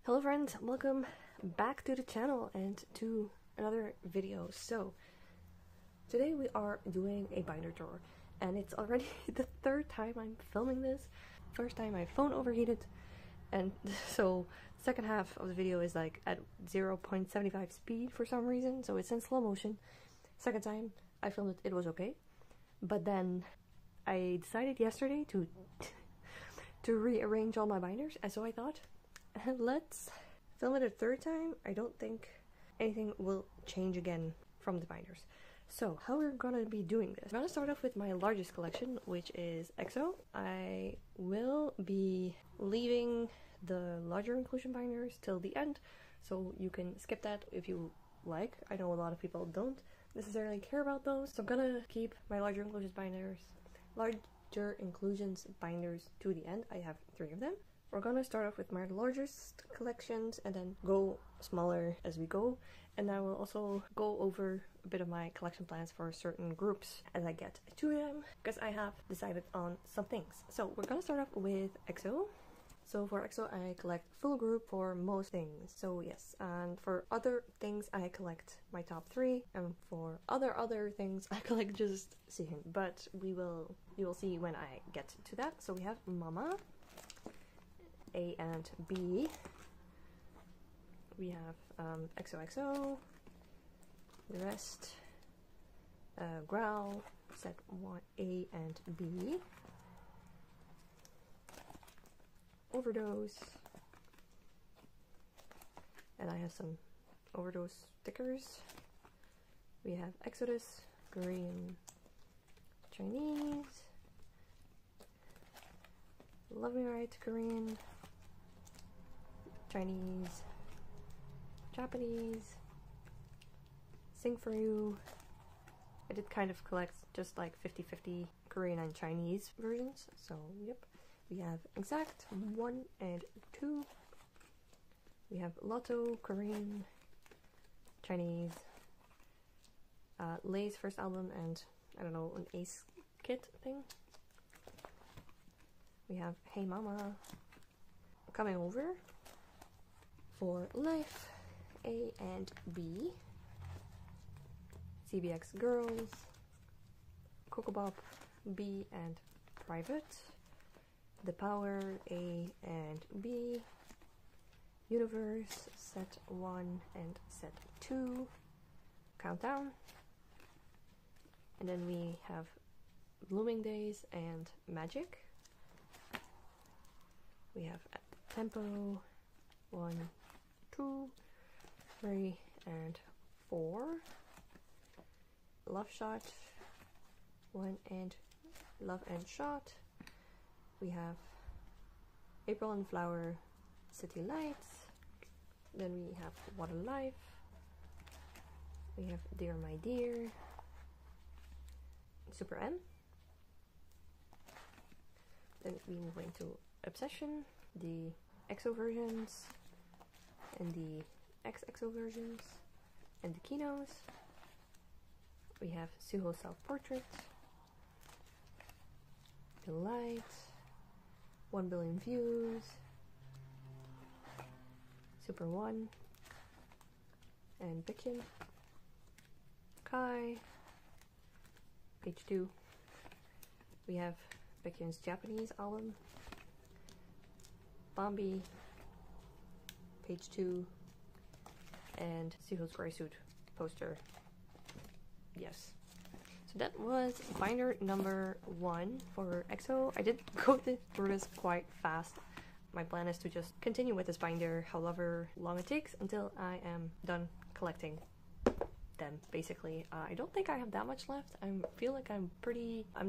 Hello friends, welcome back to the channel and to another video. So today we are doing a binder tour and it's already the third time I'm filming this. First time my phone overheated, and so second half of the video is like at 0.75 speed for some reason, so it's in slow motion. Second time I filmed it, it was okay, but then I decided yesterday to rearrange all my binders, and so I thought, let's film it a third time. I don't think anything will change again from the binders. So how we're gonna be doing this, I'm gonna start off with my largest collection, which is EXO. I will be leaving the larger inclusion binders till the end, so you can skip that if you like. I know a lot of people don't necessarily care about those, so I'm gonna keep my larger inclusions binders to the end. I have 3 of them. We're gonna start off with my largest collections and then go smaller as we go, and I will also go over a bit of my collection plans for certain groups as I get to them, because I have decided on some things. So we're gonna start off with EXO. So for EXO I collect full group for most things, so yes, and for other things I collect my top 3, and for other things I collect just Seungmin, but you will see when I get to that. So we have Mama, A and B. We have XOXO, the rest, Growl, set 1, A and B, Overdose, and I have some Overdose stickers. We have Exodus, Korean, Chinese, Love Me Right, Korean, Chinese, Japanese, Sing For You. I did kind of collect just like 50-50 Korean and Chinese versions, so yep. We have Exact 1 and 2. We have Lotto, Korean, Chinese, Lay's first album, and I don't know, an Ace kit thing. We have Hey Mama, Coming Over, For Life, A and B, CBX Girls, kpop, B and Private, The Power, A and B, Universe, set 1 and set 2, Countdown, and then we have Blooming Days and Magic. We have Tempo 1, 2, 3 and 4, Love Shot 1 and Love and Shot. We have April and Flower, City Lights. Then we have What a Life. We have Dear My Dear, Super M. Then we move into Obsession, the EXO versions, and the XXO versions, and the Kinos. We have Suho Self-Portrait, Delight, 1 Billion Views, Super 1, and Baekhyun, Kai, page 2. We have Baekhyun's Japanese album, Bambi, page 2, and Suho's Grey Suit poster. Yes. So that was binder number 1 for EXO. I did go through this quite fast. My plan is to just continue with this binder however long it takes until I am done collecting them, basically. I don't think I have that much left. I feel like I'm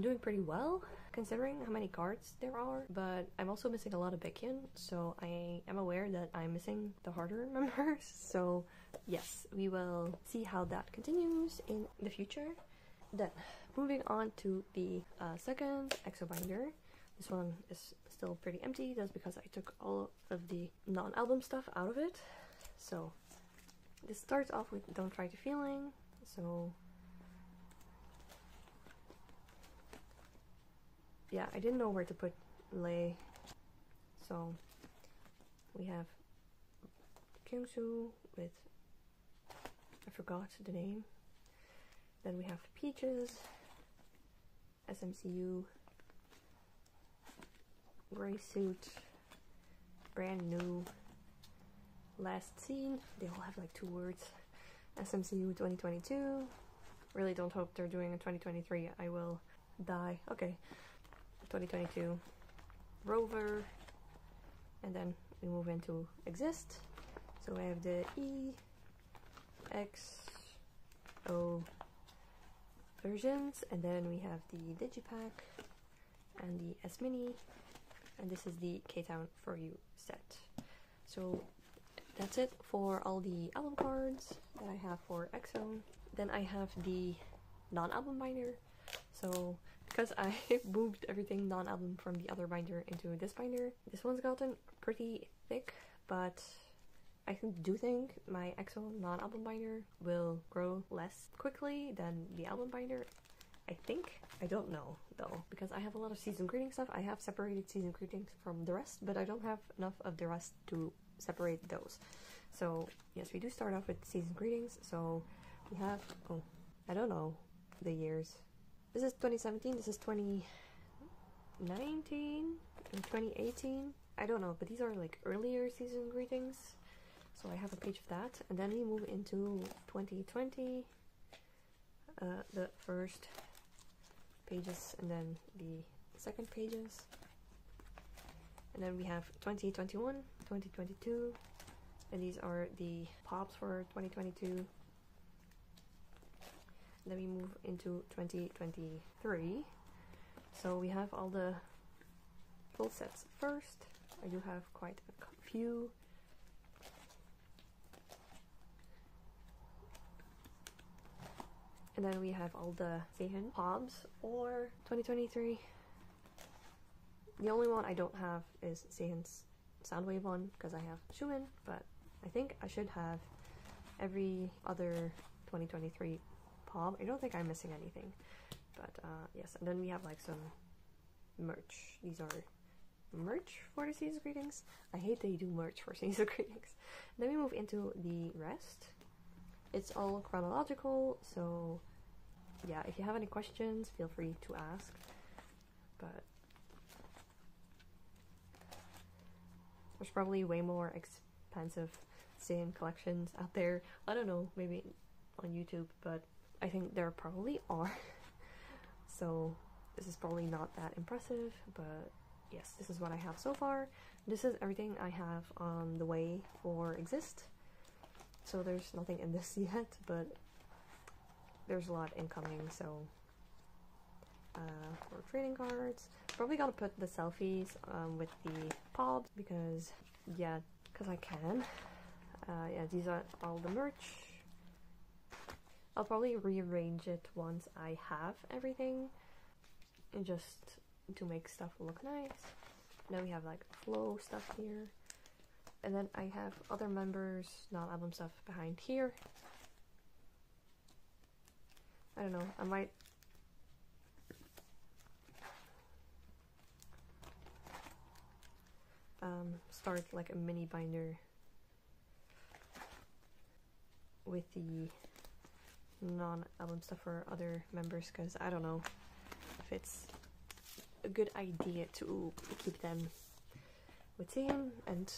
doing pretty well considering how many cards there are, but I'm also missing a lot of Baekhyun, so I am aware that I'm missing the harder members. So yes, we will see how that continues in the future. Then moving on to the second EXO binder. This one is still pretty empty. That's because I took all of the non-album stuff out of it. So this starts off with Don't Try to Feeling. So yeah, I didn't know where to put Lay, so we have Kyungsoo with, I forgot the name. Then we have Peaches, SMCU, Gray Suit, Brand New, Last Seen. They all have like 2 words. SMCU 2022. Really don't hope they're doing a 2023. I will die. Okay. 2022. Rover. And then we move into Exist. So I have the E, X, O versions. And then we have the Digipack and the S Mini. And this is the K-Town For You set. So that's it for all the album cards that I have for EXO. Then I have the non-album binder. So because I moved everything non-album from the other binder into this binder, this one's gotten pretty thick, but I do think my EXO non-album binder will grow less quickly than the album binder. I think. I don't know though, because I have a lot of season greeting stuff. I have separated season greetings from the rest, but I don't have enough of the rest to separate those. So yes, we do start off with season greetings. So we have, oh, I don't know the years. This is 2017, this is 2019 and 2018. I don't know, but these are like earlier season greetings. So I have a page of that. And then we move into 2020, the first pages and then the second pages. And then we have 2021, 2022, and these are the pops for 2022. And then we move into 2023. So we have all the full sets first. I do have quite a few. And then we have all the Seihin Pobs or 2023. The only one I don't have is Seihin's Soundwave one because I have Seungmin, but I think I should have every other 2023 Pob. I don't think I'm missing anything, but yes. And then we have like some merch. These are merch for the season greetings. I hate they do merch for season greetings. And then we move into the rest. It's all chronological, so yeah, if you have any questions, feel free to ask. But there's probably way more expensive Seihin collections out there. I don't know, maybe on YouTube, but I think there probably are. So this is probably not that impressive, but yes, this is what I have so far. This is everything I have on the way for Exist. So there's nothing in this yet, but there's a lot incoming. So for trading cards, probably gonna put the selfies with the Pob because yeah, because I can. Yeah, these are all the merch. I'll probably rearrange it once I have everything, and just to make stuff look nice. Then we have like flow stuff here. And then I have other members, non-album stuff behind here. I don't know, I might start like a mini binder with the non-album stuff for other members, because I don't know if it's a good idea to keep them with Seihin, and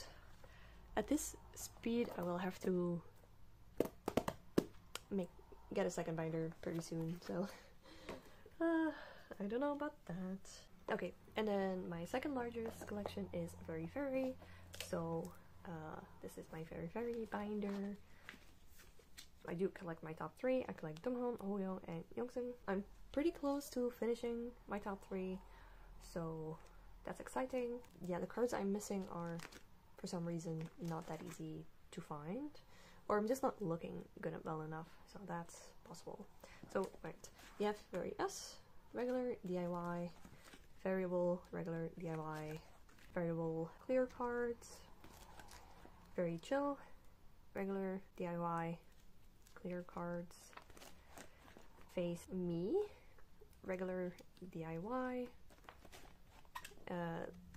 at this speed I will have to get a second binder pretty soon, so I don't know about that. Okay, and then my second largest collection is verivery. So this is my verivery binder. I do collect my top 3. I collect Donghoon, Hoyo, and Youngsung. I'm pretty close to finishing my top 3, so that's exciting. Yeah, the cards I'm missing are for some reason not that easy to find, or I'm just not looking good at well enough, so that's possible. So right, we have Very S, regular DIY, variable, regular DIY, variable clear cards, Very Chill, regular DIY, clear cards, Face Me, regular DIY,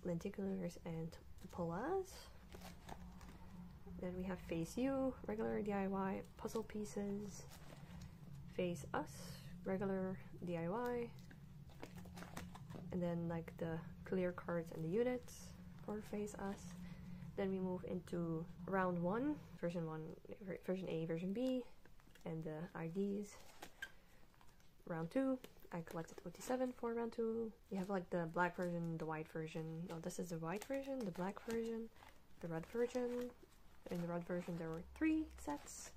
lenticulars and pollas. Then we have Face You, regular DIY, puzzle pieces, Face Us, regular DIY, and then like the clear cards and the units for Face Us. Then we move into round 1, version 1, version A, version B, and the IDs. Round 2, I collected OT7 for round 2. You have like the black version, the white version. No, this is the white version, the black version, the red version. In the red version there were 3 sets.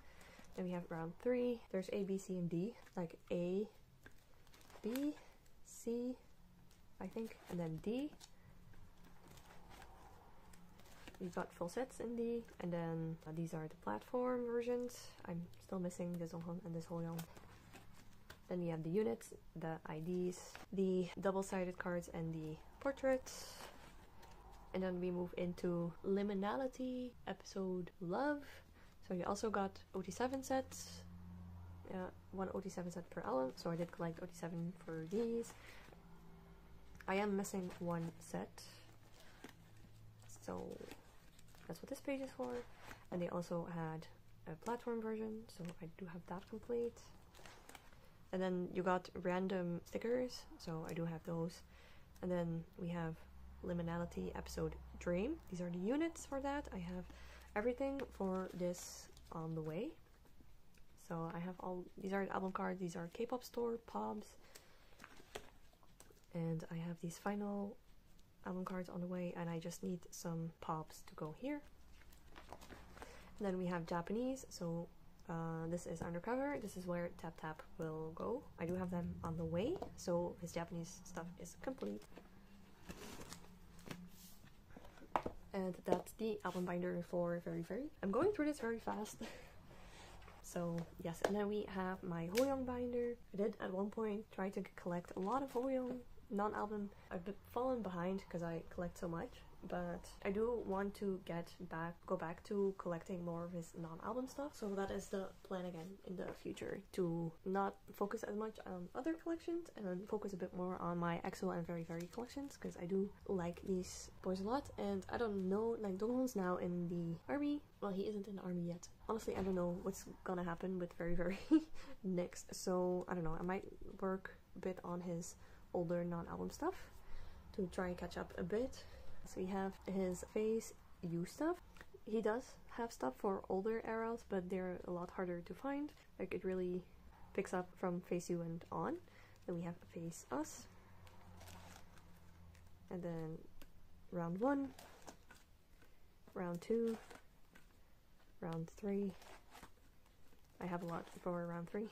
Then we have round 3. There's A, B, C, and D. Like A, B, C, I think, and then D. We've got full sets in D, and then these are the platform versions. I'm still missing this one and this whole young. Then we have the units, the IDs, the double-sided cards, and the portraits. And then we move into Liminality episode Love. So you also got OT7 sets. 1 OT7 set per album, so I did collect OT7 for these. I am missing 1 set. So that's what this page is for. And they also had a platform version, so I do have that complete. And then you got random stickers, so I do have those. And then we have Liminality episode Dream. These are the units for that. I have everything for this on the way. So I have all, these are the album cards, these are Kpop store, POBs. And I have these final album cards on the way, and I just need some POBs to go here. And then we have Japanese, so this is undercover. This is where Tap Tap will go. I do have them on the way, so his Japanese stuff is complete. And that's the album binder for Verivery. I'm going through this very fast. So yes, and then we have my Hoyoung binder. I did at one point try to collect a lot of Hoyoung non-album. I've fallen behind because I collect so much, but I do want to go back to collecting more of his non-album stuff. So that is the plan again in the future, to not focus as much on other collections and focus a bit more on my EXO and Verivery collections, because I do like these boys a lot. And I don't know, like Donghwan's now in the army. Well, he isn't in the army yet. Honestly, I don't know what's gonna happen with Verivery next, so I don't know. I might work a bit on his older non-album stuff to try and catch up a bit. So we have his Face You stuff. He does have stuff for older eras, but they're a lot harder to find. Like, it really picks up from Face You and on. Then we have Face Us. And then round 1, round 2, round 3. I have a lot for round 3,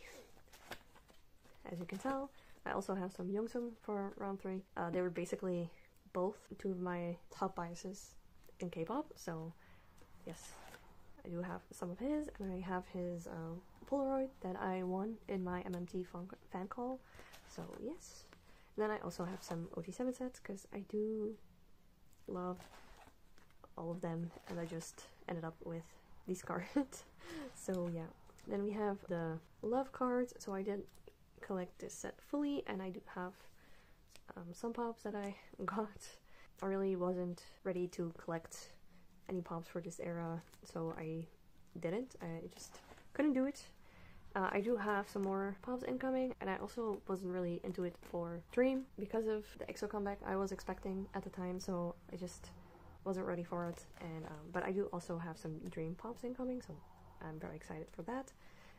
as you can tell. I also have some Youngsung for round 3. They were basically both 2 of my top biases in K-pop, so yes, I do have some of his, and I have his Polaroid that I won in my MMT fan call, so yes. And then I also have some OT7 sets, because I do love all of them, and I just ended up with these cards. So yeah. Then we have the love cards, so I did collect this set fully, and I do have some pops that I got. I really wasn't ready to collect any pops for this era, so I didn't. I just couldn't do it. I do have some more pops incoming, and I also wasn't really into it for Dream because of the EXO comeback I was expecting at the time, so I just wasn't ready for it. And but I do also have some Dream pops incoming, so I'm very excited for that.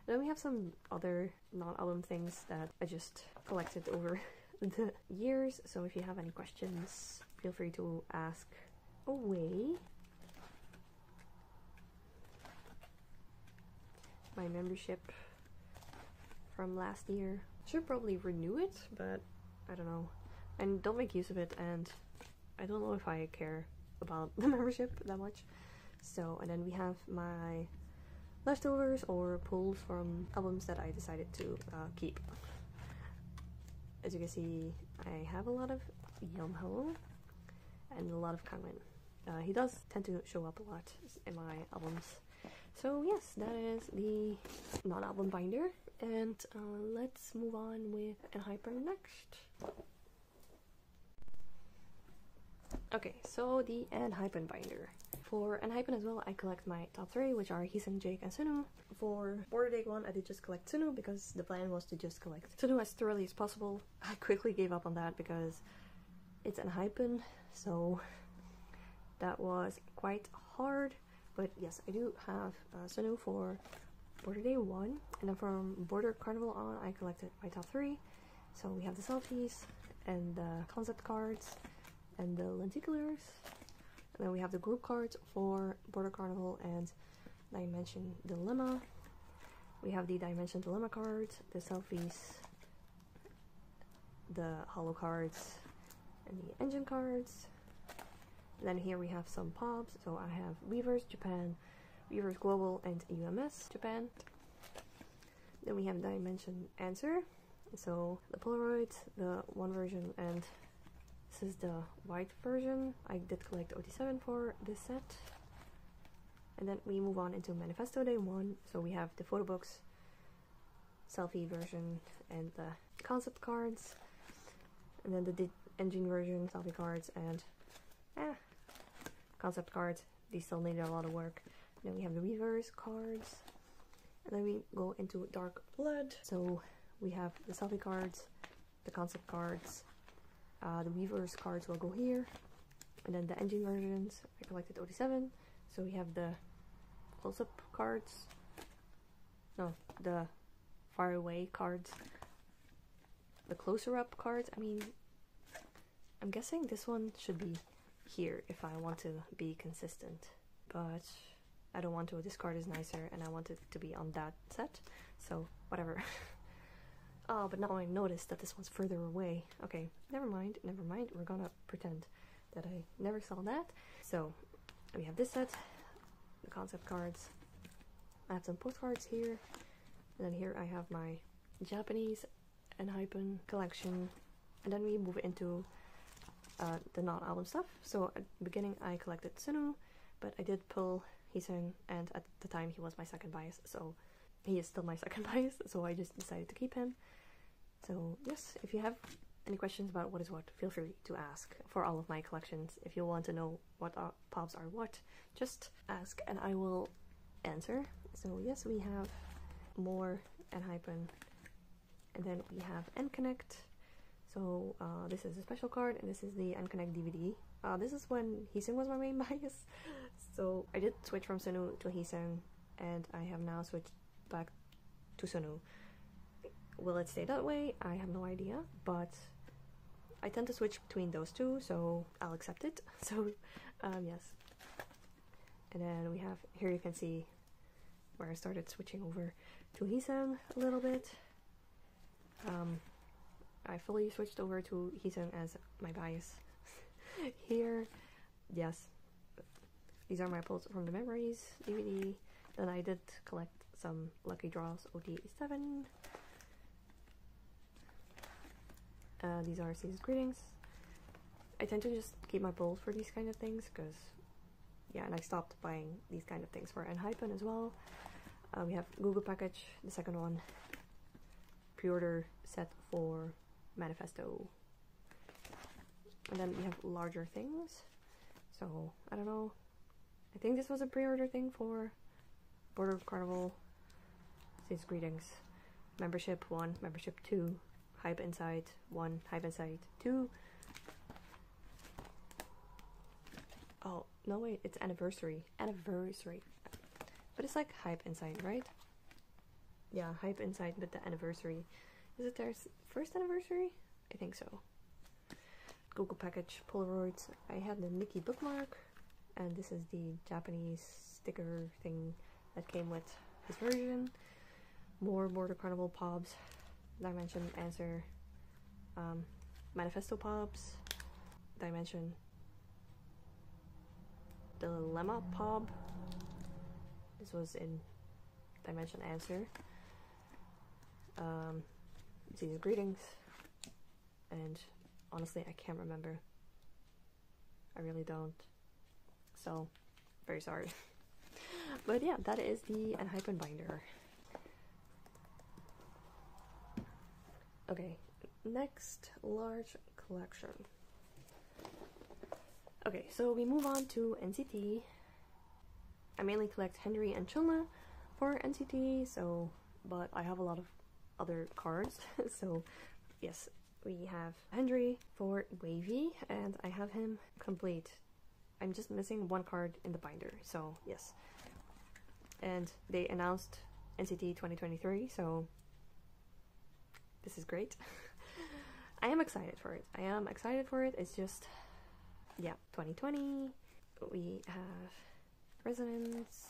And then we have some other non-album things that I just collected over the years, so if you have any questions, feel free to ask away. My membership from last year. Should probably renew it, but I don't know. I don't make use of it, and I don't know if I care about the membership that much. So, and then we have my leftovers or pulls from albums that I decided to keep. As you can see, I have a lot of Yumho and a lot of Kangmin. He does tend to show up a lot in my albums. So yes, that is the non-album binder, and let's move on with enhypen next. Okay, so the enhypen binder. For enhypen as well, I collect my top 3, which are Heesung, Jake, and Sunu. For border date 1, I did just collect Sunu because the plan was to just collect Sunu as thoroughly as possible. I quickly gave up on that because it's enhypen, so that was quite hard. But yes, I do have Sunu for border day 1, and then from border carnival on, I collected my top 3. So we have the selfies and the concept cards and the lenticulars, and then we have the group cards for border carnival and dimension dilemma. We have the dimension dilemma cards, the selfies, the holo cards, and the engine cards. And then here we have some pobs. So I have Weavers Japan, Weavers Global, and UMS Japan. Then we have dimension answer. So the Polaroids, the one version, and this is the white version. I did collect OT7 for this set. And then we move on into manifesto day 1. So we have the photo books, selfie version, and the concept cards. And then the engine version, selfie cards, and concept cards. These still need a lot of work. Then we have the Weavers cards. And then we go into Dark Blood. So we have the selfie cards, the concept cards, the Weavers cards will go here. And then the engine versions, I collected OT7. So we have the close-up cards. No, the far away cards. The closer-up cards. I mean, I'm guessing this one should be here if I want to be consistent. But I don't want to. This card is nicer and I want it to be on that set. So, whatever. Oh, but now I noticed that this one's further away. Okay, never mind, never mind. We're gonna pretend that I never saw that. So, we have this set, the concept cards. I have some postcards here. And then here I have my Japanese enhypen collection. And then we move into the non-album stuff. So, at the beginning I collected Sunu, but I did pull Heesung, and at the time he was my second bias, so he is still my second bias, so I just decided to keep him. So yes, if you have any questions about what is what, feel free to ask for all of my collections. If you want to know what pops are what, just ask and I will answer. So yes, we have more enhypen, and then we have N-Connect. So this is a special card, and this is the N-Connect DVD. This is when Heesung was my main bias. So I did switch from Sunu to Heesung, and I have now switched back to Sunu. Will it stay that way? I have no idea, but I tend to switch between those two, so I'll accept it. So yes. And then we have, here you can see where I started switching over to Heesung a little bit. I fully switched over to Heesung as my bias. Here, yes, these are my pulls from the Memories DVD. Then I did collect some Lucky Draws OT7. These are Season's Greetings. I tend to just keep my pulls for these kind of things, because, yeah, and I stopped buying these kind of things for enhypen as well. We have Google Package, the second one, pre-order set for Manifesto. And then we have larger things. So, I don't know. I think this was a pre-order thing for Border Carnival, Season's Greetings, Membership 1, Membership 2, Hype Insight 1, Hype Insight 2. Oh, no wait, it's Anniversary. Anniversary. But it's like Hype Insight, right? Yeah, Hype Insight, but the Anniversary. Is it their first anniversary? I think so. Google Package, Polaroids. I had the Nikki bookmark, and this is the Japanese sticker thing that came with his version. More Border Carnival Pobs, Dimension Answer, Manifesto Pobs, Dimension Dilemma Pob. This was in Dimension Answer. Season's Greetings, and honestly I can't remember. I really don't. So, very sorry. But yeah, that is the enhypen binder. Okay, next large collection. Okay, so we move on to NCT, I mainly collect Henry and Chunla for NCT, so, but I have a lot of other cards, so yes, we have Henry for Wavy, and I have him complete. I'm just missing one card in the binder, so yes. And they announced NCT 2023, so this is great. I am excited for it. I am excited for it. It's just, yeah, 2020. We have Resonance.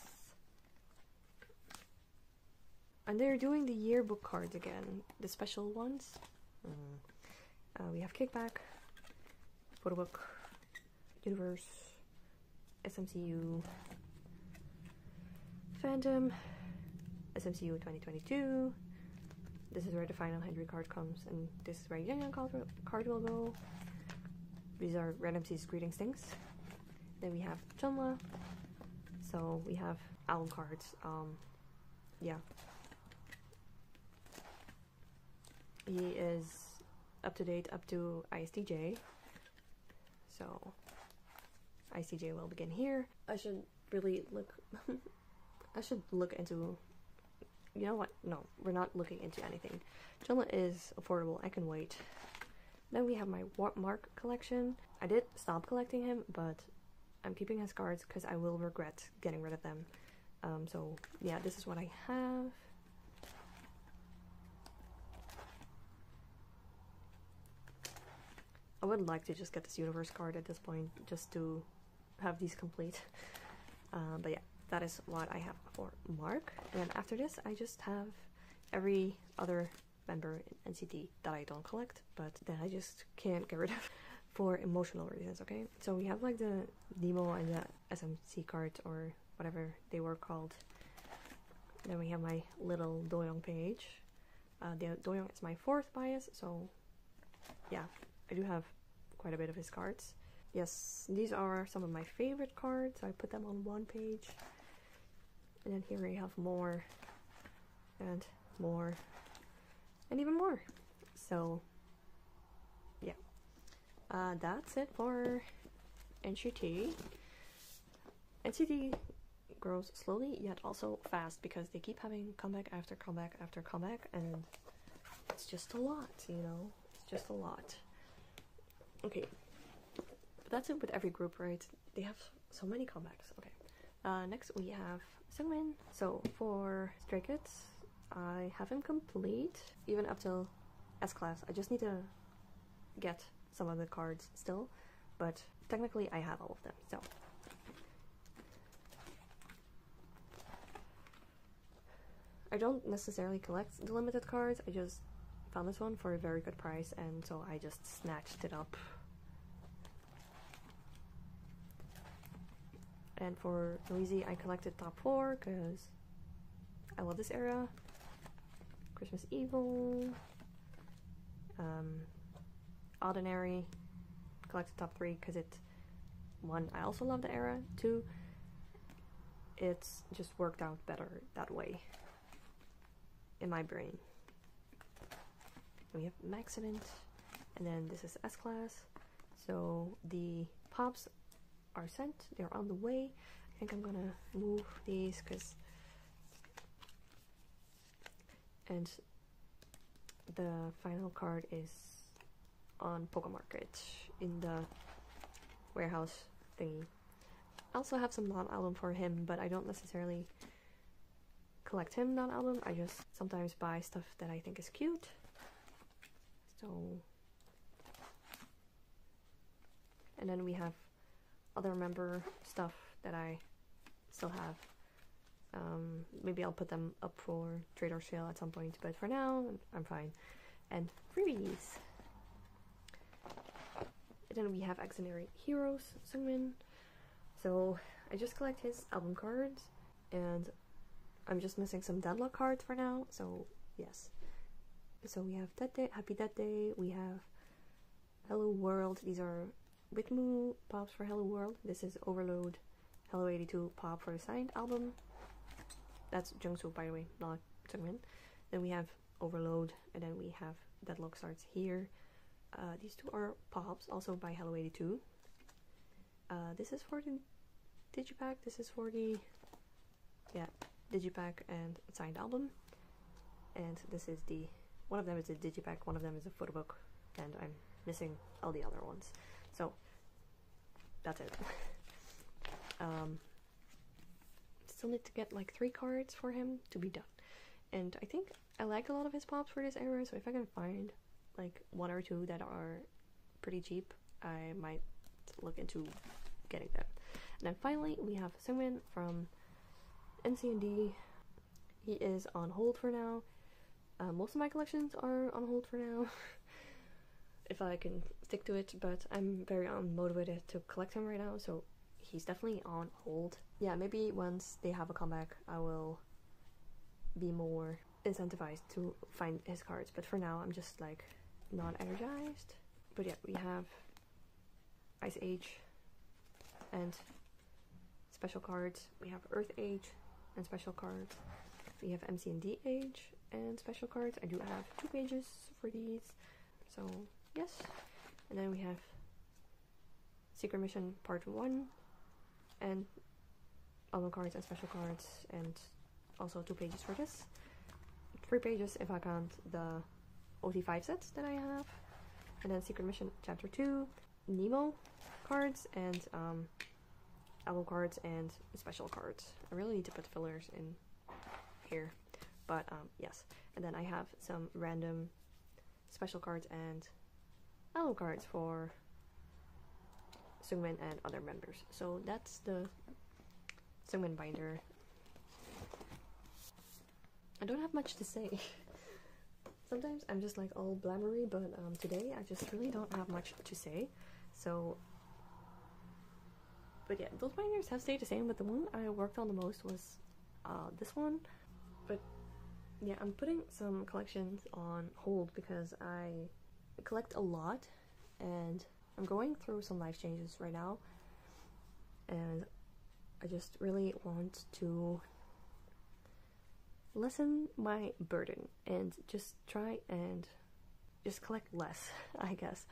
And they're doing the yearbook cards again, the special ones. We have Kickback, Photobook, Universe, SMCU, Phantom, SMCU 2022. This is where the final Henry card comes, and this is where Young card will go. These are Red MC's Greetings Things. Then we have Chunla. So we have album cards. Yeah. He is up to date up to ISTJ. So ISTJ will begin here. I should really look I should look into, you know what? No, we're not looking into anything. Chunla is affordable. I can wait. Then we have my Mark collection. I did stop collecting him, but I'm keeping his cards because I will regret getting rid of them. So yeah, this is what I have. I would like to just get this Universe card at this point, just to have these complete. But yeah, that is what I have for Mark. And then after this, I just have every other member in NCT that I don't collect, but that I just can't get rid of for emotional reasons, okay? So we have like the Nemo and the SMC cards, or whatever they were called. Then we have my little Doyoung page. The Doyoung is my 4th bias, so yeah, I do have quite a bit of his cards. Yes, these are some of my favorite cards, so I put them on one page. And then here we have more, and more, and even more. So yeah, that's it for NCT. NCT grows slowly yet also fast because they keep having comeback after comeback after comeback, and it's just a lot, you know? It's just a lot. Okay, but that's it with every group, right? They have so many comebacks. Okay, next we have Seungmin. So for Stray Kids, I have him complete, even up till S-Class. I just need to get some of the cards still, but technically I have all of them, so. I don't necessarily collect the limited cards, I just found this one for a very good price, and so I just snatched it up. And for Noisy, I collected top 4 because I love this era. Christmas Evil, Ordinary, collected top 3 because it, 1, I also love the era, 2, it's just worked out better that way in my brain. We have mcnd, and then this is S-Class. So the pops are sent, they're on the way. I think I'm gonna move these because, and the final card is on Pokemarket in the warehouse thingy. I also have some non-album for him, but I don't necessarily collect him non-album. I just sometimes buy stuff that I think is cute. So, and then we have other member stuff that I still have. Maybe I'll put them up for trade or sale at some point, but for now I'm fine. And freebies. And then we have Auxiliary Heroes, Seungmin. So I just collect his album cards, and I'm just missing some Deadlock cards for now, so yes. So we have Dead Day, Happy Dead Day, we have Hello World. These are Witmu pops for Hello World. This is Overload, Hello 82 pop for the signed album. That's Jungsu, by the way, not Seungmin. Then we have Overload, and then we have Deadlock starts here. These two are pops, also by Hello 82. This is for the Digipack, this is for the yeah, digipack and signed album. And this is the, one of them is a digipack, one of them is a photo book, and I'm missing all the other ones. So that's it. Still need to get like 3 cards for him to be done. And I think I like a lot of his pops for this era, so if I can find like 1 or 2 that are pretty cheap, I might look into getting them. And then finally we have Seungmin from mcnd. He is on hold for now. Most of my collections are on hold for now. If I can stick to it, but I'm very unmotivated to collect him right now, so he's definitely on hold. Yeah, maybe once they have a comeback I will be more incentivized to find his cards, but for now I'm just like not energized. But yeah, we have Ice Age and special cards. We have Earth Age and special cards. We have mcnd Age and special cards. I do have 2 pages for these, so yes. And then we have Secret Mission Part 1 and album cards and special cards, and also 2 pages for this. 3 pages if I count the OT5 sets that I have. And then Secret Mission Chapter 2, Nemo cards, and album cards and special cards. I really need to put fillers in here, but yes. And then I have some random special cards and album cards for Seungmin and other members. So that's the Seungmin binder. I don't have much to say. Sometimes I'm just like all blammery, but today I just really don't have much to say. So, but yeah, those binders have stayed the same, but the one I worked on the most was this one. But yeah, I'm putting some collections on hold because I collect a lot and I'm going through some life changes right now, and I just really want to lessen my burden and just try and just collect less, I guess,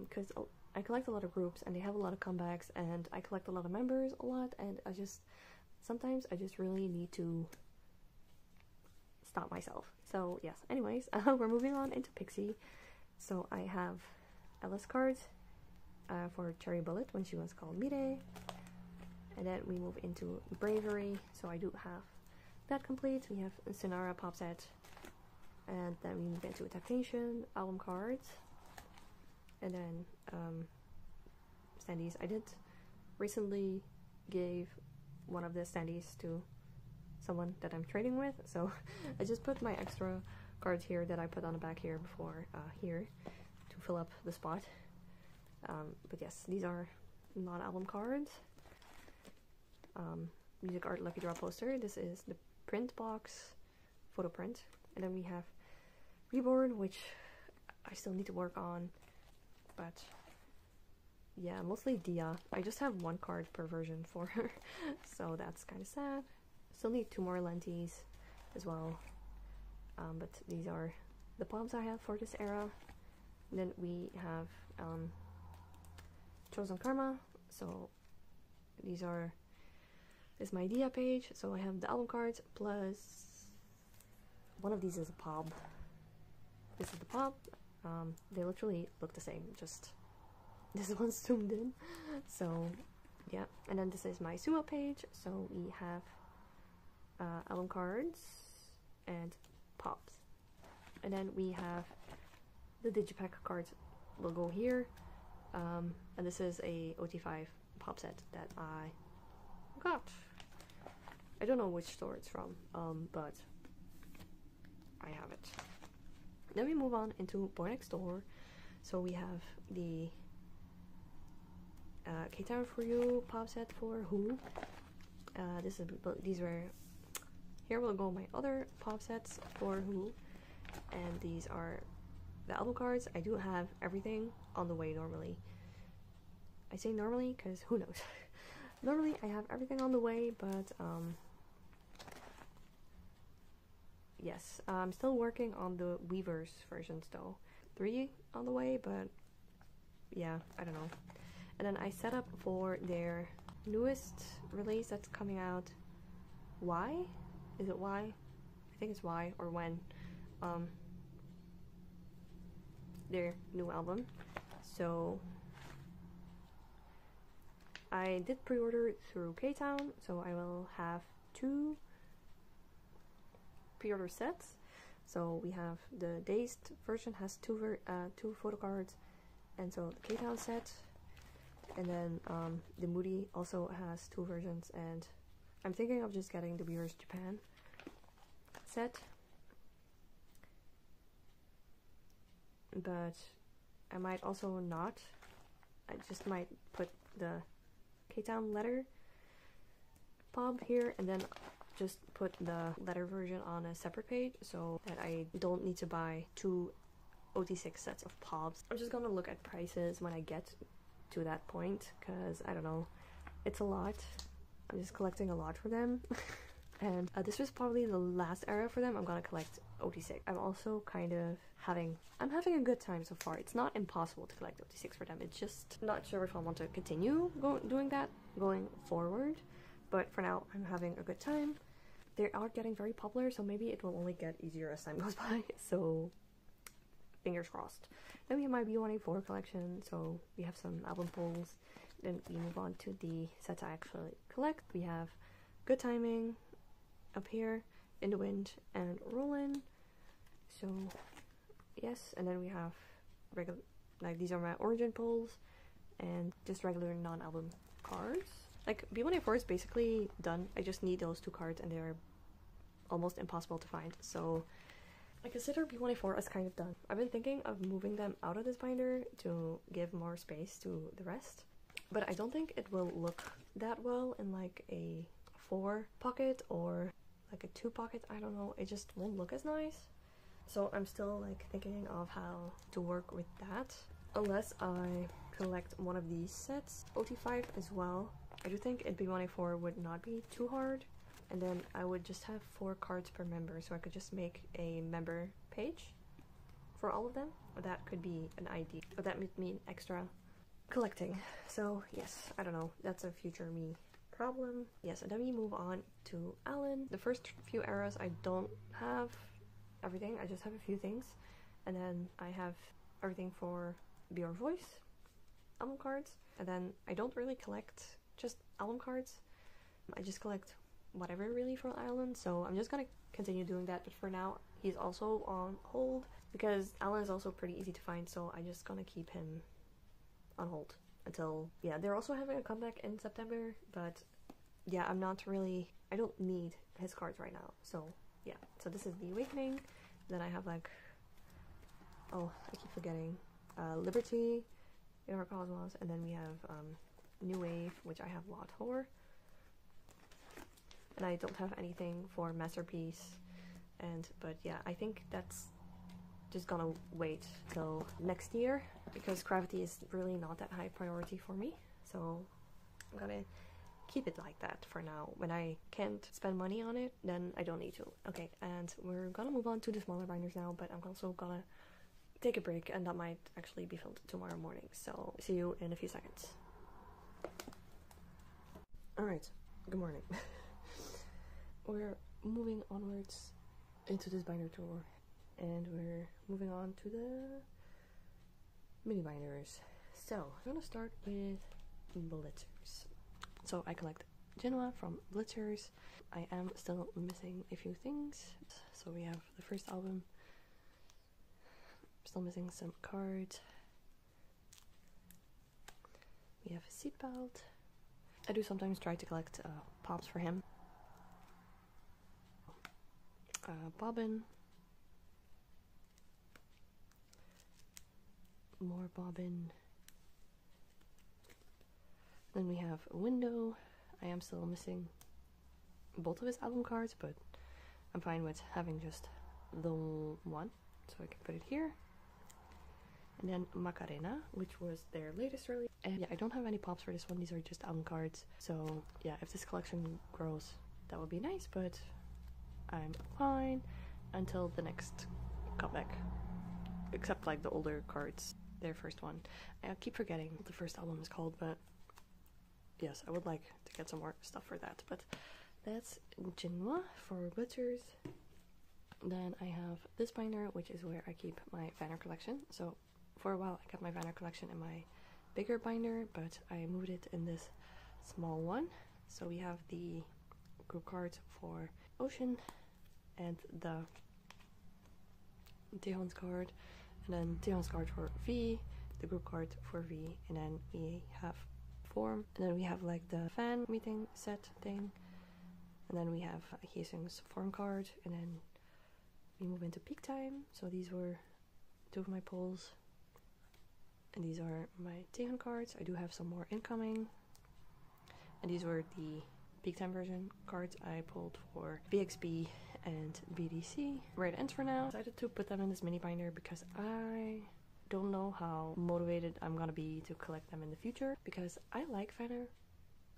because I collect a lot of groups and they have a lot of comebacks, and I collect a lot of members a lot, and sometimes I just really need to stop myself. So yes, anyways, we're moving on into Pixy. So I have Alice cards for Cherry Bullet when she was called Mire, and then we move into Bravery. So I do have that complete. We have Sonara pop set, and then we move into Temptation album cards, and then standees. I did recently gave one of the standees to someone that I'm trading with, so I just put my extra cards here that I put on the back here before here to fill up the spot. But yes, these are non-album cards. Music Art Lucky Draw poster. This is the print box photo print, and then we have Reborn, which I still need to work on, but yeah, mostly Dia. I just have 1 card per version for her, so that's kind of sad. Still need 2 more lenties as well, but these are the pops I have for this era. And then we have Chosen Karma. So this is my Dia page. So I have the album cards plus one of these is a pop. This is the pop. They literally look the same, just this one's zoomed in. So yeah, and then this is my Sumo page. So we have album cards and pops, and then we have the digipack cards logo here, and this is a OT5 pop set that I got. I don't know which store it's from, but I have it. Then we move on into Boynextdoor. So we have the K-Town for You pop set for Who. Here will go my other pop sets for Who, and these are the album cards. I do have everything on the way normally. I say normally because who knows. Normally I have everything on the way, but yes, I'm still working on the Weavers versions though. 3 on the way, but yeah, I don't know. And then I set up for their newest release that's coming out Y? Is it Y? I think it's Y or when. Their new album. So I did pre-order through K-Town, so I will have 2 pre-order sets. So we have the Dazed version has 2 photocards, and so the K-Town set, and then the Moody also has 2 versions, and I'm thinking of just getting the Beers Japan set, but I might also not. I just might put the K-Town letter pop here and then just put the letter version on a separate page so that I don't need to buy 2 OT6 sets of pops. I'm just gonna look at prices when I get to that point, because I don't know, it's a lot. I'm just collecting a lot for them. And this was probably the last era for them. I'm gonna collect OT6. I'm also kind of having a good time so far. It's not impossible to collect OT6 for them. It's just not sure if I want to continue doing that going forward. But for now, I'm having a good time. They are getting very popular, so maybe it will only get easier as time goes by. So fingers crossed. Then we have my B1A4 collection. So we have some album pulls. Then we move on to the sets I actually collect. We have Good Timing, Up Here, In the Wind, and Rollin'. So yes, and then we have regular, like these are my origin pulls and just regular non-album cards. Like B1A4 is basically done. I just need those 2 cards and they're almost impossible to find. So I consider B1A4 as kind of done. I've been thinking of moving them out of this binder to give more space to the rest, but I don't think it will look that well in like a 4 pocket or like a 2 pocket. I don't know, it just won't look as nice. So I'm still like thinking of how to work with that, unless I collect one of these sets, OT5 as well. I do think in B1A4 would not be too hard, and then I would just have 4 cards per member, so I could just make a member page for all of them. That could be an idea, but that would mean extra collecting. So yes, I don't know, that's a future me problem. Yes, and then we move on to Alan. The first few eras I don't have everything, I just have a few things, and then I have everything for Be Your Voice album cards, and then I don't really collect just album cards. I just collect whatever really for Alan, so I'm just gonna continue doing that, but for now he's also on hold because Alan is also pretty easy to find, so I'm just gonna keep him on hold until, yeah, they're also having a comeback in September, but yeah, I don't need his cards right now. So yeah, so this is The Awakening. Then I have like, oh, I keep forgetting, Liberty, In Our Cosmos, and then we have New Wave, which I have a lot for. And I don't have anything for Masterpiece, but yeah, I think that's just gonna wait till next year because Cravity is really not that high priority for me, so I'm gonna keep it like that for now. When I can't spend money on it, then I don't need to. Okay, and we're gonna move on to the smaller binders now, but I'm also gonna take a break, and that might actually be filmed tomorrow morning, so see you in a few seconds. Alright, good morning. We're moving onwards into this binder tour, and we're moving on to the mini binders. So I'm gonna start with blitzers. So I collect Genoa from Blitzers. I am still missing a few things. So we have the first album. Still missing some cards. We have a seatbelt. I do sometimes try to collect pops for him. Bobbin. More bobbin. Then we have a window. I am still missing both of his album cards, but I'm fine with having just the one, so I can put it here. And then Macarena, which was their latest release. And yeah, I don't have any pops for this one, these are just album cards. So yeah, if this collection grows, that would be nice, but I'm fine until the next comeback. Except like the older cards, their first one. I keep forgetting what the first album is called, but yes, I would like to get some more stuff for that. But that's Jinwa for blitzers. Then I have this binder, which is where I keep my banner collection. So for a while I kept my banner collection in my bigger binder, but I moved it in this small one. So we have the group cards for Ocean and the Taehyun's card, and then Taehyun's card for V, the group card for V, and then we have form, and then we have like the fan meeting set thing, and then we have Hyeseung's form card, and then we move into peak time. So these were two of my pulls, and these are my Taehyun cards. I do have some more incoming, and these were the peak time version cards I pulled for BXB and BDC. Right ends for now. I decided to put them in this mini binder because I don't know how motivated I'm gonna be to collect them in the future, because I like Fanner.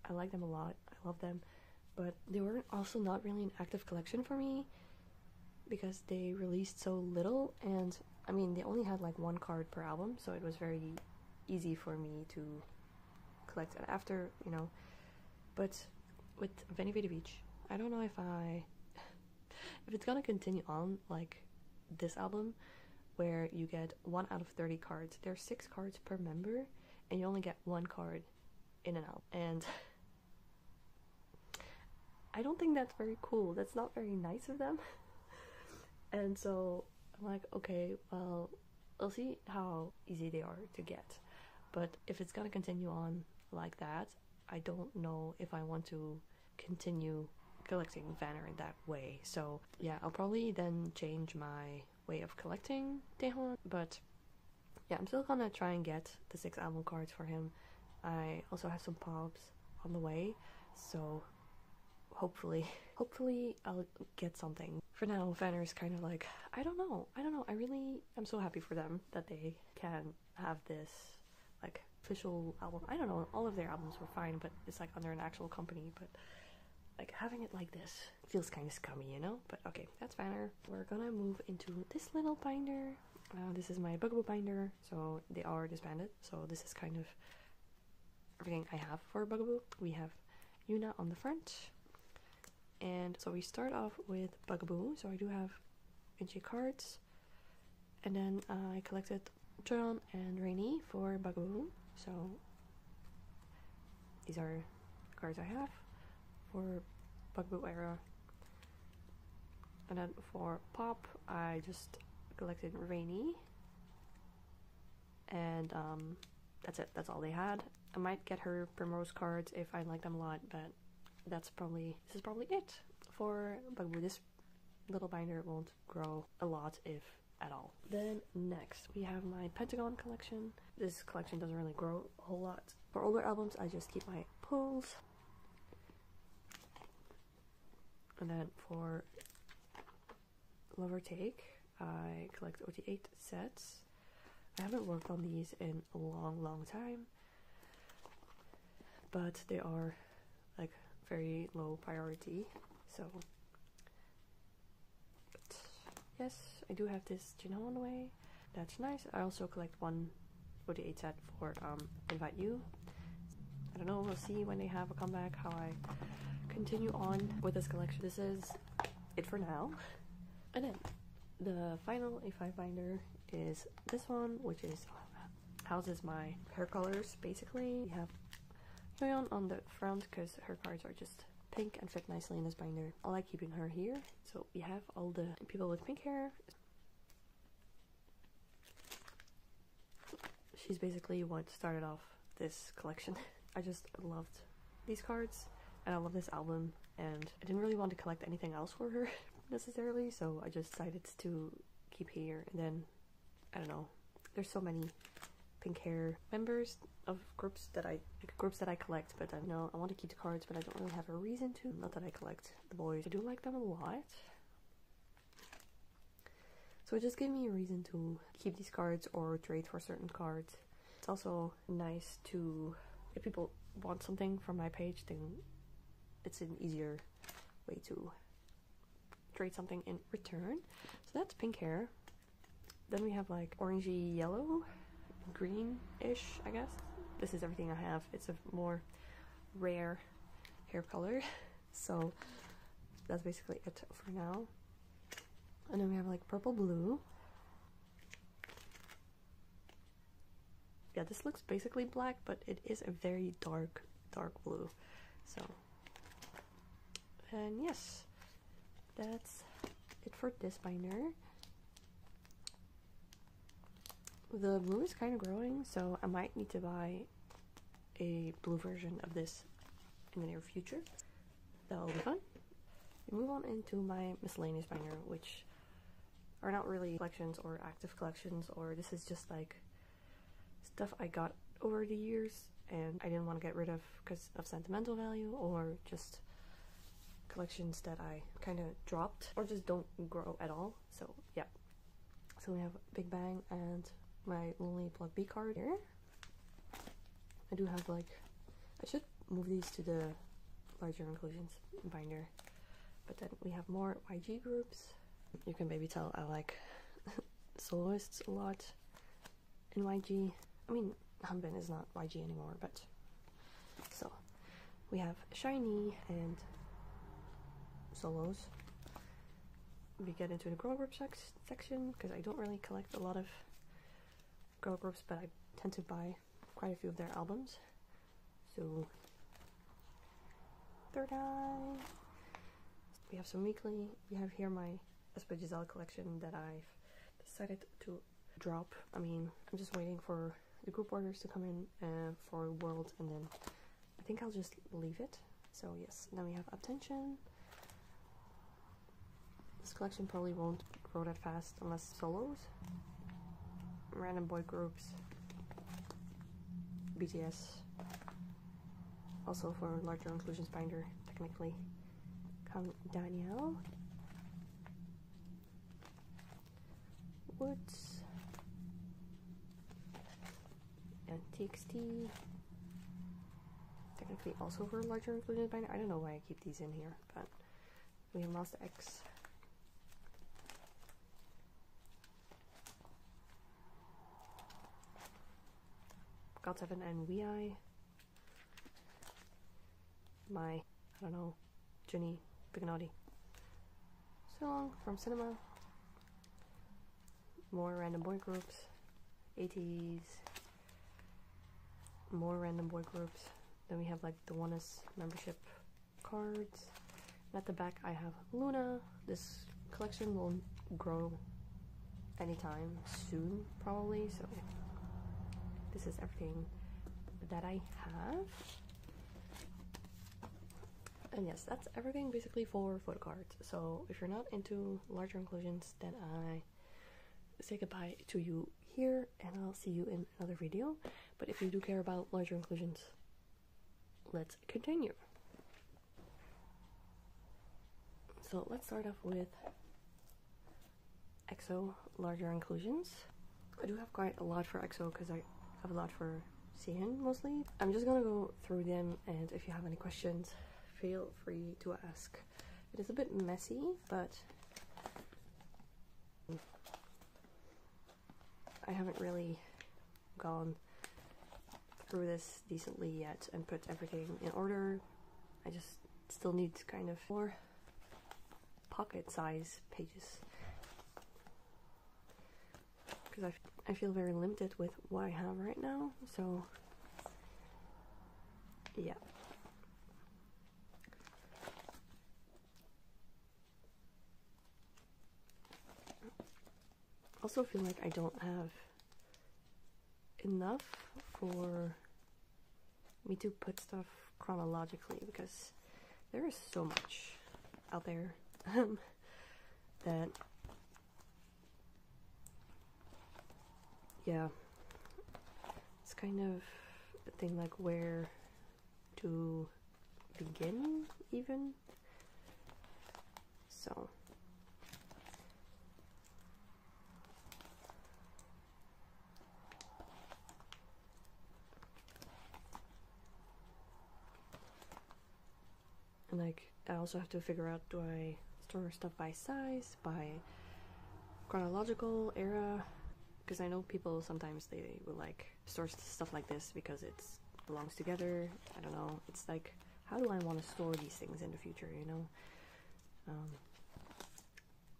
I like them a lot. I love them, but they were also not really an active collection for me because they released so little, and I mean they only had like one card per album, so it was very easy for me to collect it after, you know. But with Verivery Beach, I don't know if it's gonna continue on like this album, where you get 1 out of 30 cards. There are 6 cards per member, and you only get 1 card in an album. And I don't think that's very cool. That's not very nice of them. And so I'm like, okay, well, we'll see how easy they are to get. But if it's gonna continue on like that, I don't know if I want to continue collecting Vanner in that way. So yeah, I'll probably then change my way of collecting Taehyun. But yeah, I'm still gonna try and get the 6 album cards for him. I also have some pops on the way, so hopefully I'll get something. For now, Vanner is kind of like, I don't know, I'm so happy for them that they can have this like official album. I don't know, all of their albums were fine, but it's like under an actual company, but like having it like this feels kind of scummy, you know? But okay, that's Vanner. We're gonna move into this little binder. This is my Bugaboo binder, so they are disbanded, so this is kind of everything I have for Bugaboo. We have Yuna on the front, and so we start off with Bugaboo. So I do have Inchi cards, and then I collected Joyeon and Rainy for Bugaboo. So these are the cards I have for Bugaboo era. And then for Pop, I just collected Rainy, and that's it. That's all they had. I might get her Primrose cards if I like them a lot, but this is probably it for Bugaboo. This little binder won't grow a lot, if at all. Then next we have my Pentagon collection. This collection doesn't really grow a whole lot. For older albums, I just keep my pulls. And then for Love or Take, I collect OT8 sets. I haven't worked on these in a long time, but they are like very low priority, so but yes, I do have this Jinho on the way. That's nice. I also collect one OT8 set for Invite You. I don't know, we'll see when they have a comeback how I continue on with this collection. This is it for now. And then the final A5 binder is this one, which is houses my hair colors basically. We have Joyeon on the front because her cards are just pink and fit nicely in this binder. I like keeping her here. So we have all the people with pink hair. She's basically what started off this collection. I just loved these cards, and I love this album, and I didn't really want to collect anything else for her necessarily, so I just decided to keep here. And then I don't know, there's so many pink hair members of groups that I collect, but I know I want to keep the cards, but I don't really have a reason to. Not that I collect the boys, I do like them a lot, so it just gave me a reason to keep these cards or trade for certain cards. It's also nice to, if people want something from my page, then it's an easier way to trade something in return. So that's pink hair. Then we have like orangey yellow, green-ish, I guess. This is everything I have. It's a more rare hair color. So that's basically it for now. And then we have like purple blue. Yeah, this looks basically black, but it is a very dark blue. So, and yes, that's it for this binder. The blue is kind of growing, so I might need to buy a blue version of this in the near future. That'll be fun. We move on into my miscellaneous binder, which are not really collections or active collections, or this is just like stuff I got over the years and I didn't want to get rid of because of sentimental value, or just collections that I kind of dropped or just don't grow at all. So yeah, so we have Big Bang and my Lonely Plug B card here. I do have like, I should move these to the larger inclusions binder, but then we have more YG groups. You can maybe tell I like soloists a lot in YG. I mean, enhypen is not YG anymore, but so we have Shiny and solos. We get into the girl group section because I don't really collect a lot of girl groups, but I tend to buy quite a few of their albums. So Third Eye. We have some weekly. We have here my Espa Giselle collection that I've decided to drop. I mean, I'm just waiting for the group orders to come in for World, and then I think I'll just leave it. So yes, then we have Attention. This collection probably won't grow that fast unless solos. Random boy groups. BTS. Also for larger inclusions binder, technically. Danielle. Woods. And TXT. Technically also for larger inclusions binder. I don't know why I keep these in here, but we have Monster X. GOT7 and WeI. My, I don't know, Jenny Biganotti. So long from cinema. More random boy groups. 80s. More random boy groups. Then we have like the ONEUS membership cards. And at the back I have Luna. This collection will grow anytime soon, probably, so this is everything that I have. And yes, that's everything basically for photocards. So if you're not into larger inclusions, then I say goodbye to you here, and I'll see you in another video. But if you do care about larger inclusions, let's continue. So let's start off with EXO larger inclusions. I do have quite a lot for EXO because I have a lot for Seungmin mostly. I'm just gonna go through them, and if you have any questions, feel free to ask. It is a bit messy, but I haven't really gone through this decently yet and put everything in order. I just still need kind of more pocket size pages because I feel very limited with what I have right now, so yeah. Also feel like I don't have enough for me to put stuff chronologically because there is so much out there that, yeah, it's kind of a thing like where to begin even. So and like I also have to figure out, do I store stuff by size, by chronological era? Because I know people sometimes they will like store stuff like this because it belongs together. I don't know, it's like how do I want to store these things in the future, you know?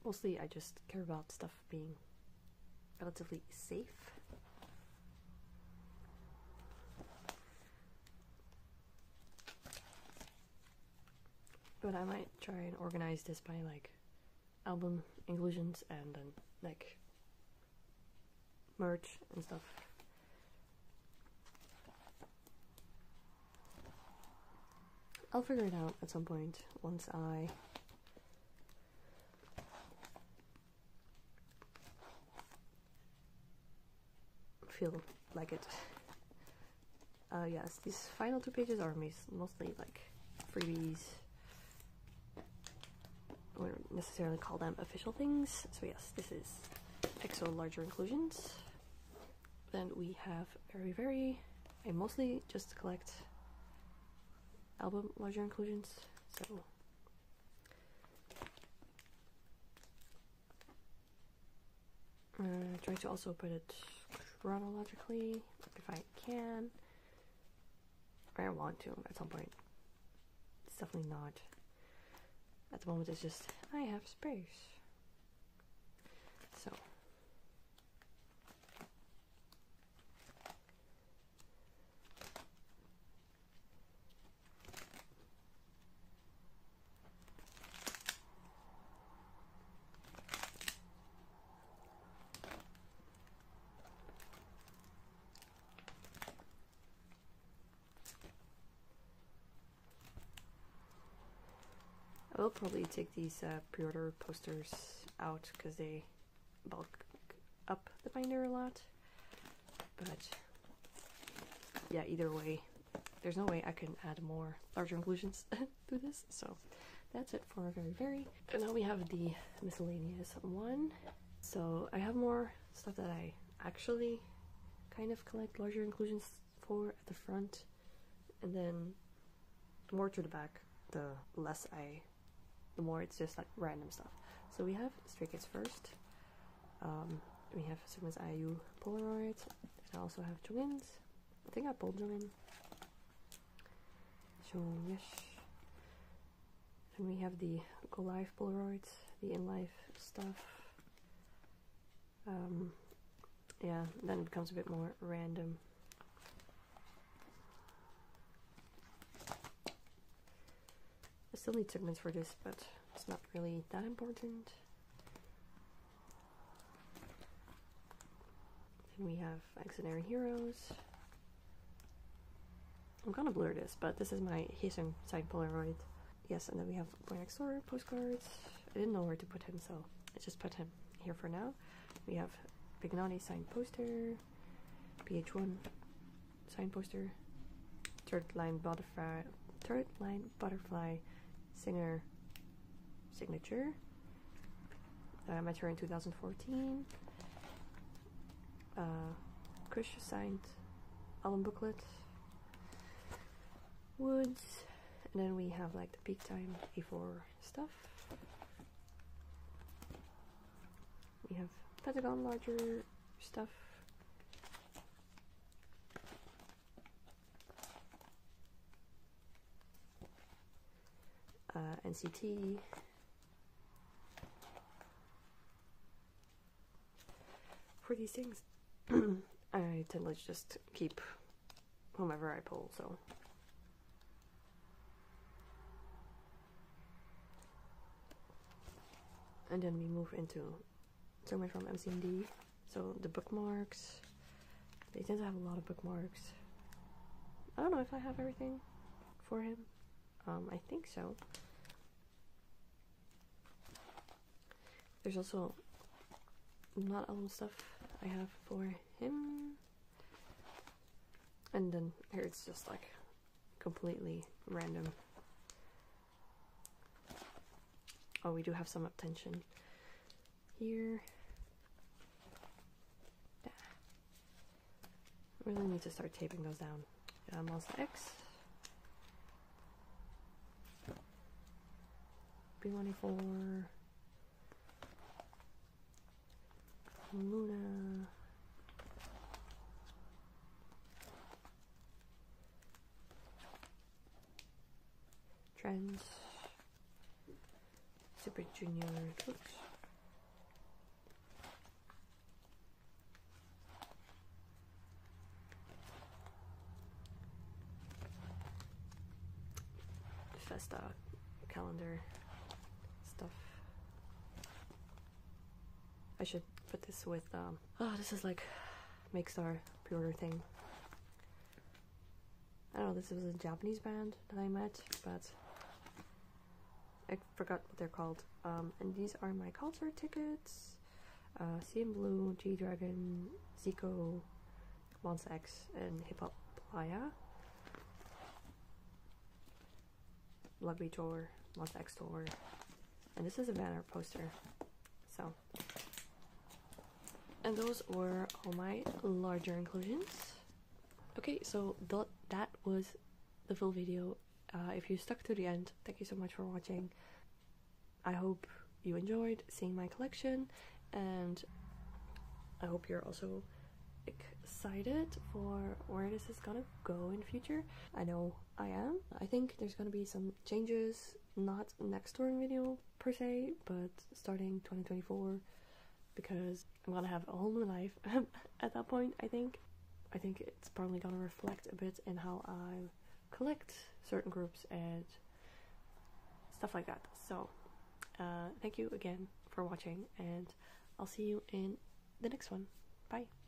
Mostly I just care about stuff being relatively safe. But I might try and organize this by like album inclusions and then like merch and stuff. I'll figure it out at some point once I feel like it. Yes, these final 2 pages are mostly like freebies. I wouldn't necessarily call them official things. So yes, this is EXO larger inclusions. Then we have verivery. I mostly just collect album larger inclusions, so try to also put it chronologically if I can. Or I want to at some point. It's definitely not. At the moment it's just, I have space. So. I will probably take these pre-order posters out because they bulk up the binder a lot. But yeah, either way, there's no way I can add more larger inclusions to this. So that's it for verivery. And now we have the miscellaneous one. So I have more stuff that I actually kind of collect larger inclusions for at the front, and then more to the back, the more it's just like random stuff. So we have Stray Kids first. We have seungmin's IU Polaroid. I also have Jonghin's. I think I pulled Jonghin. Yes. And we have the Go Live Polaroids, the In Life stuff. Yeah, then it becomes a bit more random. I still need segments for this, but it's not really that important. Then we have Accidentary Heroes. I'm gonna blur this, but this is my Haesung signed Polaroid. Yes, and then we have boynextdoor postcards. I didn't know where to put him, so I just put him here for now. We have Big Naughty signed poster, PH1 signed poster, Third Line Butterfly singer signature. Met her in 2014. Kush signed album booklet. Woods, and then we have like the peak time A4 stuff. We have Pentagon larger stuff. NCT. For these things, I tend to just keep whomever I pull, so. And then we move into somewhere from mcnd. So the bookmarks, they tend to have a lot of bookmarks. I don't know if I have everything for him. I think so. There's also not all the stuff I have for him. And then here it's just like completely random. Oh, we do have some attention here. Yeah. Really need to start taping those down. Monster X. B1A4. Luna. Friends, Super Junior, oops. Festa calendar stuff. I should put this with oh, this is like mcnd pre-order thing. I don't know, this was a Japanese band that I met, but I forgot what they're called. And these are my concert tickets. CM Blue, G-Dragon, Zico, Monsta X, and Hip Hop Playa. Rugby tour, Monsta X tour, and this is a banner poster. So, and those were all my larger inclusions. Okay, so that was the full video. If you stuck to the end, thank you so much for watching. I hope you enjoyed seeing my collection, and I hope you're also excited for where this is gonna go in the future. I know I am. I think there's gonna be some changes, not next touring video per se, but starting 2024, because I'm gonna have a whole new life at that point. I think it's probably gonna reflect a bit in how I collect certain groups and stuff like that. So thank you again for watching, and I'll see you in the next one. Bye.